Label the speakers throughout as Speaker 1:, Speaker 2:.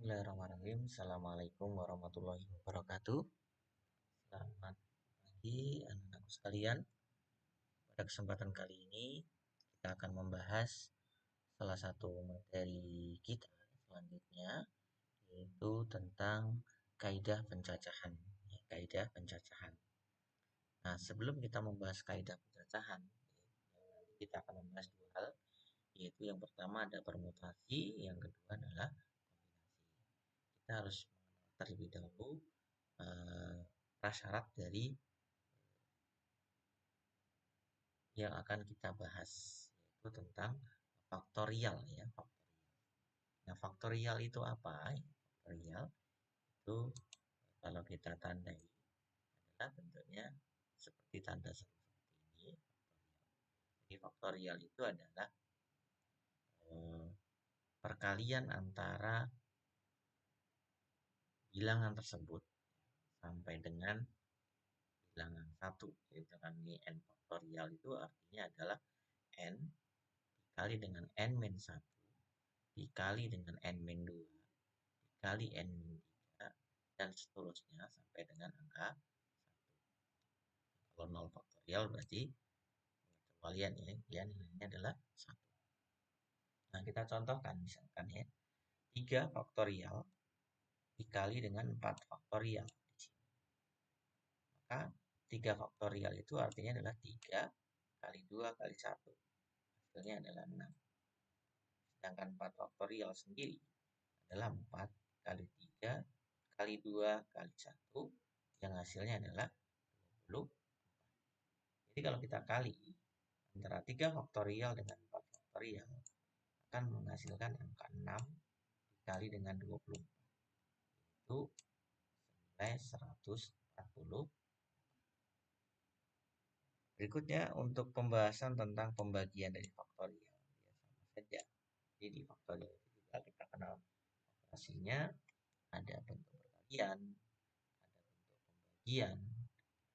Speaker 1: Bismillahirrahmanirrahim. Assalamualaikum warahmatullahi wabarakatuh. Selamat pagi anak-anakku sekalian. Pada kesempatan kali ini kita akan membahas salah satu materi kita selanjutnya, yaitu tentang kaidah pencacahan. Kaidah pencacahan. Nah, sebelum kita membahas kaidah pencacahan, kita akan membahas dua hal, yaitu yang pertama ada permutasi, yang kedua adalah kombinasi. Kita harus mengenal terlebih dahulu prasyarat dari yang akan kita bahas, yaitu tentang faktorial ya. Nah, faktorial itu apa? Faktorial itu kalau kita tandai adalah bentuknya seperti tanda seru seperti ini. Jadi faktorial itu adalah perkalian antara bilangan tersebut sampai dengan bilangan 1. Jadi misalkan ini n faktorial itu artinya adalah n dikali dengan n-1 dikali dengan n-2 dikali n-3 dan seterusnya sampai dengan angka 1. Kalau 0 faktorial berarti pengecualian ya, nilainya adalah 1. Nah, kita contohkan misalkan ya, 3 faktorial dikali dengan 4 faktorial di sini. Maka 3 faktorial itu artinya adalah 3 kali 2 kali 1. Hasilnya adalah 6. Sedangkan 4 faktorial sendiri adalah 4 kali 3 kali 2 kali 1 yang hasilnya adalah 24. Jadi kalau kita kali antara 3 faktorial dengan 4 faktorial akan menghasilkan angka 6 dikali dengan 24. Itu senilai 140. Berikutnya untuk pembahasan tentang pembagian dari faktorial. Ya, sama saja. Jadi di faktorial itu juga kita kenal operasinya, ada bentuk perkalian, ada bentuk pembagian,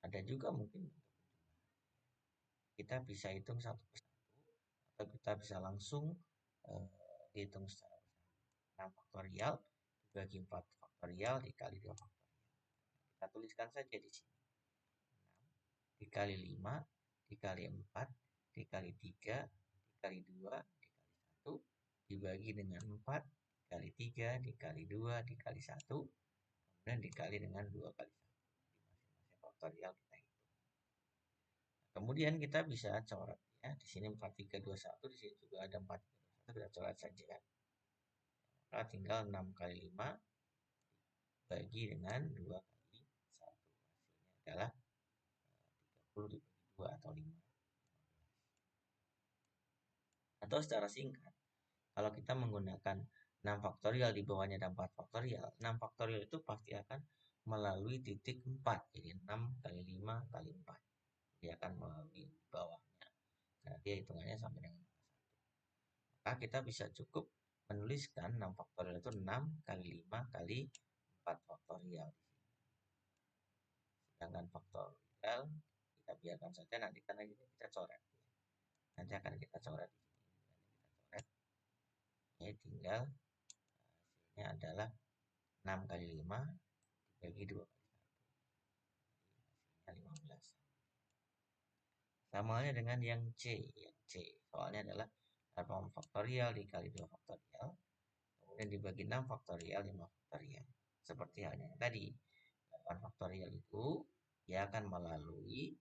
Speaker 1: ada juga mungkin bentuk penjumlahan. Kita bisa hitung satu persatu atau kita bisa langsung hitung secara bersama. 6 faktorial dibagi 4 faktorial dikali 2 faktorial. Kita tuliskan saja di sini. 6 dikali 5 dikali 4 dikali 3 dikali 2 dikali 1 dibagi dengan 4 dikali 3 dikali 2 dikali 1 kemudian dikali dengan 2 kali 1. Di masing-masing faktorial kita hitung. Kemudian kita bisa coret ya. Di sini 4321, di sini juga ada 4321, kita coret saja. Maka tinggal 6 kali 5 bagi dengan 2 kali 1. Hasilnya adalah 30 dibagi 2 atau 5. Atau secara singkat, kalau kita menggunakan 6 faktorial di bawahnya ada 4 faktorial, 6 faktorial itu pasti akan melalui titik 4. Jadi 6 kali 5 kali 4. Dia akan melalui di bawahnya. Nah, dia hitungannya sampai dengan angka 1. Maka kita bisa cukup menuliskan 6 faktorial itu 6 kali 5 kali 4 faktorial. Sedangkan faktorial kita biarkan saja, nanti karena kita coret. Nanti akan kita coret di sini. Kita coret. Ini tinggal hasilnya adalah 6 kali 5 dibagi 2 kali 1. Hasilnya 15. Sama halnya dengan yang C. Yang C soalnya adalah 8 faktorial dikali 2 faktorial. Kemudian dibagi 6 faktorial 5 faktorial. Seperti halnya yang tadi. 8 faktorial itu dia akan melalui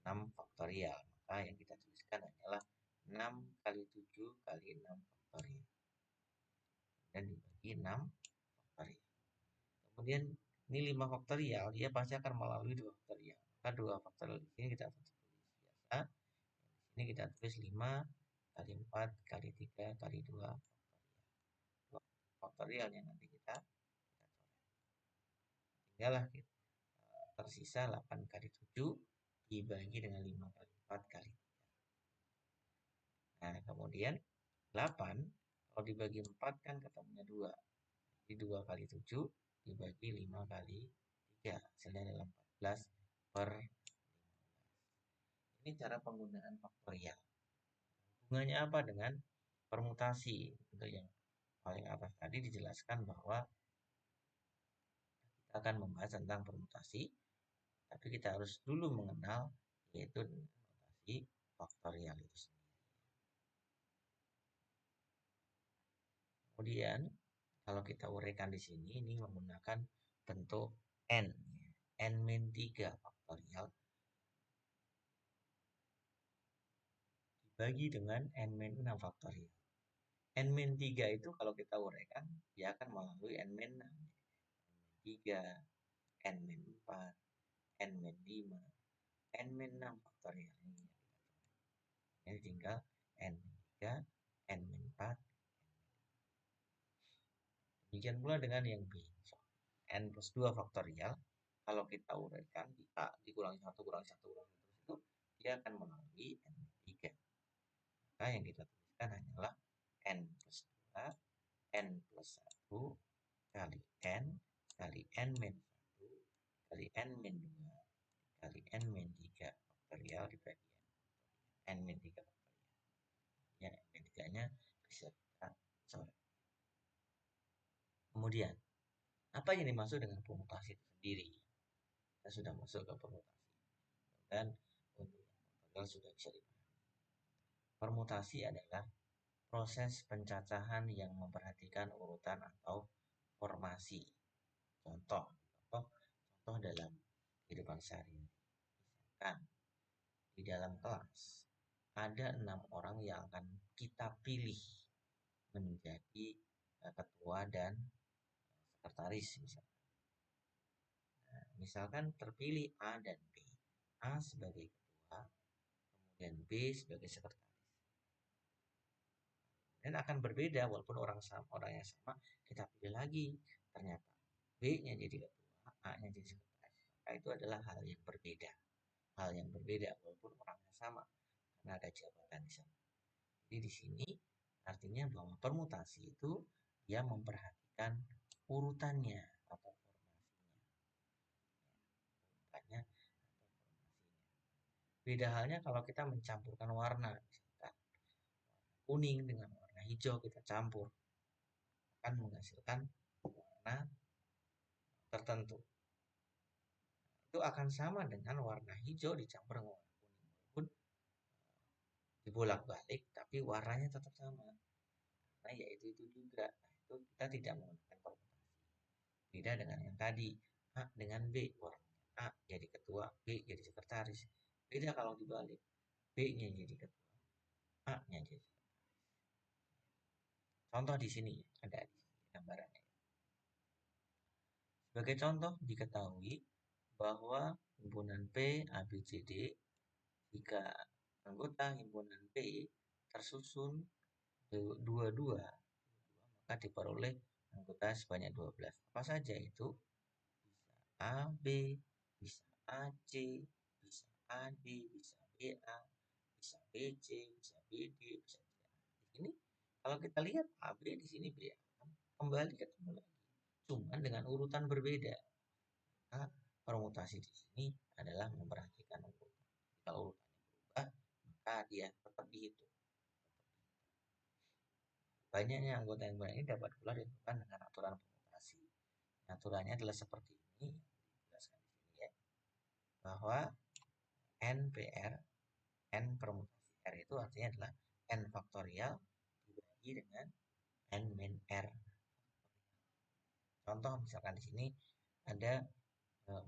Speaker 1: 6 faktorial. Maka yang kita tuliskan adalah 6 kali 7 kali 6 faktorial. Dan dibagi 6 faktorial. Kemudian ini 5 faktorial, dia pasti akan melalui 2 faktorial. Maka 2 faktorial di sini kita tulis biasa. Di sini kita tulis 5 kali 4 kali 3 kali 2 faktorial. 2 faktorial yang nanti kita coret. Tinggallah tersisa 8 kali 7 dibagi dengan 5 kali 4 kali 3. Nah, kemudian 8 kalau dibagi 4 kan ketemunya 2. Jadi 2 kali 7 dibagi 5 kali 3. Hasilnya adalah 14 per 15. Ini cara penggunaan faktorial. Hubungannya apa dengan permutasi? Untuk yang paling atas tadi dijelaskan bahwa akan membahas tentang permutasi, tapi kita harus dulu mengenal yaitu notasi faktorial itu sendiri. Kemudian kalau kita uraikan di sini ini menggunakan bentuk n, n-3 faktorial dibagi dengan n-6 faktorial. N-3 itu kalau kita uraikan dia akan melalui n-6, n-3, n-4, n-5, n-6 faktorial ini. Ini tinggal n-3, n-4. Demikian pula dengan yang B. N plus 2 faktorial. Kalau kita uraikan, kita dikurangi 1, kurangi 1, kurangi 1, itu dia akan melalui n-3. Maka yang kita tuliskan hanyalah n plus 2, n plus 1, kali n, kali n min 1, kali n min 2, kali n min 3 faktorial dibagi n min 3 faktorial. Ya, n min 3-nya bisa kita coret. Kemudian, apa yang dimaksud dengan permutasi itu sendiri? Kita sudah masuk ke permutasi. Dan untuk faktorial sudah bisa dipahami. Permutasi adalah proses pencacahan yang memperhatikan urutan atau formasi. Contoh dalam kehidupan sehari-hari. Misalkan di dalam kelas ada 6 orang yang akan kita pilih menjadi ketua dan sekretaris misalkan. Nah, misalkan terpilih A dan B. A sebagai ketua, kemudian B sebagai sekretaris. Dan akan berbeda walaupun orang yang sama kita pilih lagi. Ternyata B-nya jadi ketua, A-nya jadi sekretaris. Maka itu adalah hal yang berbeda. Hal yang berbeda walaupun orangnya sama karena ada jabatan di sana. Jadi di sini artinya bahwa permutasi itu dia memperhatikan urutannya atau formasinya. Urutannya atau formasinya. Beda halnya kalau kita mencampurkan warna, misalkan warna kuning dengan warna hijau kita campur akan menghasilkan warna tertentu. Itu akan sama dengan warna hijau dicampur dengan warna kuning walaupun dibolak-balik tapi warnanya tetap sama. Nah, yaitu itu juga. Nah, itu kita tidak menggunakan permutasi. Beda dengan yang tadi, A dengan B, warnanya A jadi ketua, B jadi sekretaris. Beda kalau dibalik, B-nya jadi ketua, A-nya jadi sekretaris. Contoh di sini ada di sini gambarannya. Sebagai contoh diketahui bahwa himpunan P, A, B, C, D, jika anggota himpunan P tersusun 22, maka diperoleh anggota sebanyak 12. Apa saja itu? Bisa A, B, bisa A, C, bisa A, D, bisa B, A, bisa B, C, bisa B, D, bisa C. Di sini kalau kita lihat A, B di sini B, kembali ketemu lagi. Cuma dengan urutan berbeda. Maka permutasi di sini adalah memperhatikan urutan. Kalau urutannya berubah, maka dia tetap dihitung. Banyaknya anggota yang ini dapat pula ditentukan dengan aturan permutasi. Aturannya adalah seperti ini, dijelaskan di sini ya, bahwa NPR, N permutasi R itu artinya adalah N faktorial dibagi dengan N min R. Contoh misalkan di sini ada 4,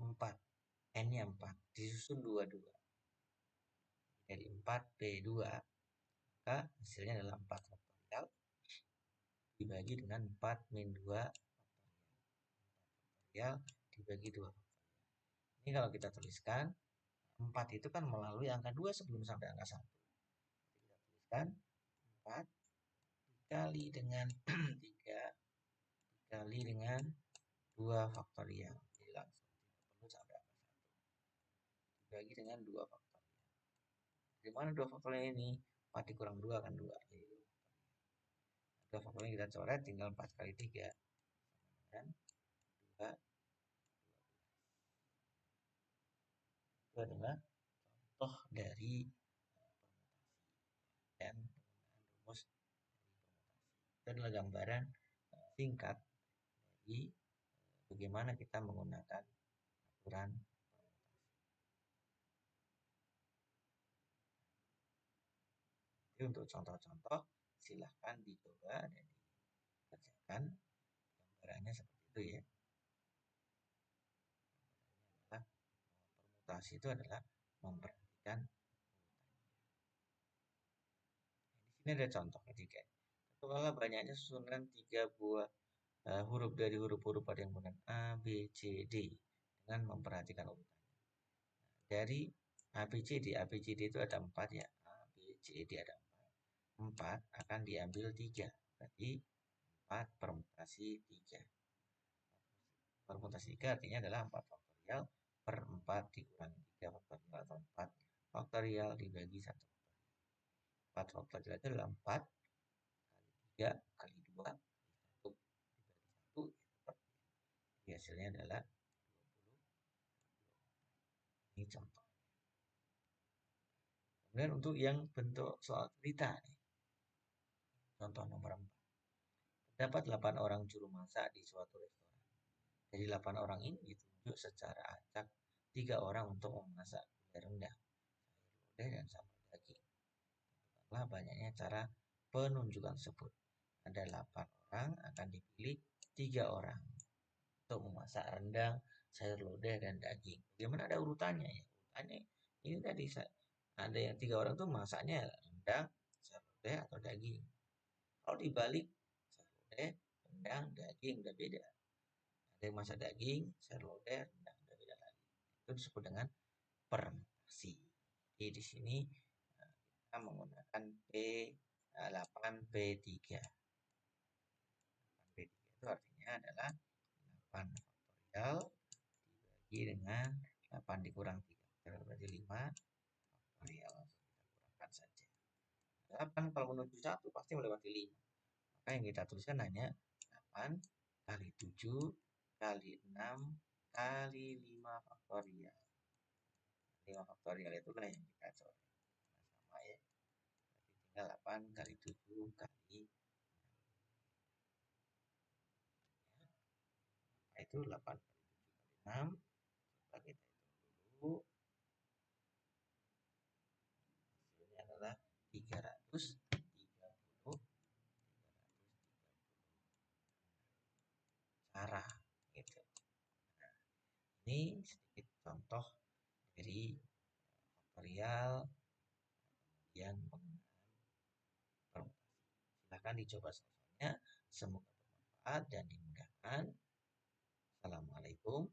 Speaker 1: N-nya 4, disusun 22. Dari 4 B2, maka hasilnya adalah 4 faktorial dibagi dengan 4 min 2 faktorial dibagi 2 faktorial. Ini kalau kita tuliskan 4 itu kan melalui angka 2 sebelum sampai angka 1. Kita tuliskan 4 dikali dengan 3 dikali dengan 2 faktorial. Jadi langsung tidak perlu sampai angka 1. Dibagi dengan 2 faktorial. Di mana 2 faktorial ini? 4 dikurang 2 kan 2. Jadi 2 faktorial kita coret tinggal 4 kali 3 dengan 2. Itu adalah contoh dari permutasi dan penggunaan rumus dari permutasi. Itu adalah gambaran singkat dari bagaimana kita menggunakan aturan permutasi. Jadi untuk contoh-contoh silahkan dicoba dan dikerjakan. Gambarannya seperti itu ya. Adalah permutasi itu adalah memperhatikan di sini ada contoh ketiga. Kalau banyaknya susunan 3 buah huruf dari huruf-huruf pada yang menggunakan A, B, C, D dengan memperhatikan urutannya. Dari A, B, C, D, A, B, C, D itu ada 4 ya. A, B, C, D ada 4. 4 akan diambil 3. Berarti 4 permutasi 3. Permutasi 3 artinya adalah 4 faktorial per 4 dikurangi 3 faktorial atau 4 faktorial dibagi 1 faktorial. 4 faktorial itu adalah 4 kali 3 kali 2 kali 1 dibagi 1 jadi hasilnya adalah 20. Ini contoh. Kemudian untuk yang bentuk soal cerita nih. Contoh nomor 4. Terdapat 8 orang juru masak di suatu restoran. Dari 8 orang ini ditunjuk secara acak 3 orang untuk memasak gulai rendang, sayur lodeh, dan sambal daging. Tentukanlah banyaknya cara penunjukan tersebut. Ada 8 orang akan dipilih 3 orang untuk memasak rendang, sayur lodeh, dan daging. Bagaimana ada urutannya ya? Urutannya ini tadi ada yang 3 orang tuh masaknya rendang, sayur lodeh, atau daging. Kalau dibalik sayur lodeh, rendang, daging udah beda. Ada yang masak daging, sayur lodeh, rendang udah beda lagi. Itu disebut dengan permutasi. Jadi di sini kita menggunakan P8P3. 8P3 itu artinya adalah 8 faktorial dibagi dengan 8 dikurang 3. Berarti 5 faktorial. Kita kurangkan saja. 8 kalau menuju 1 pasti melewati 5. Maka yang kita tuliskan hanya 8 kali 7 kali 6 kali 5 faktorial. 5 faktorial itulah yang kita coret. Nah, sama ya. Berarti tinggal 8 kali 7 kali 6. Ya. Nah, itu 8 kali 7 kali 6. Coba kita hitung dulu. Hasilnya adalah 330. Cara gitu. Nah, ini sedikit contoh dari faktorial kemudian penggunaan permutasi. Silahkan dicoba soalnya. Semoga bermanfaat dan dimudahkan. Assalamualaikum